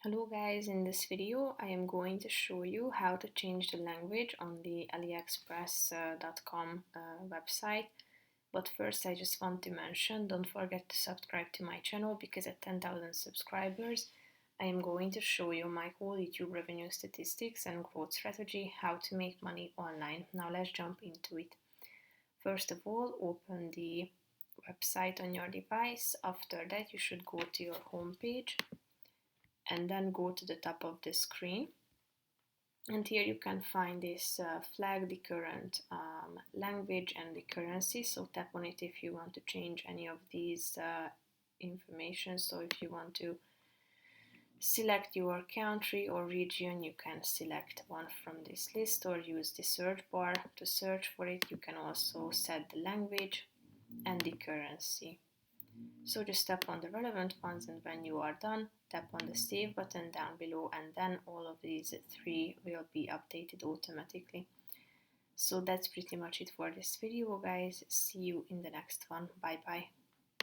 Hello guys, in this video I am going to show you how to change the language on the AliExpress.com website. But first I just want to mention, don't forget to subscribe to my channel because at 10,000 subscribers I am going to show you my whole YouTube revenue statistics and growth strategy, how to make money online. Now let's jump into it. First of all, open the website on your device. After that you should go to your home page and then go to the top of the screen, and here you can find this flag, the current language and the currency. So tap on it if you want to change any of these information. So if you want to select your country or region, you can select one from this list or use the search bar to search for it. You can also set the language and the currency. So just tap on the relevant ones, and when you are done, tap on the save button down below, and then all of these three will be updated automatically. So that's pretty much it for this video, guys. See you in the next one. Bye bye.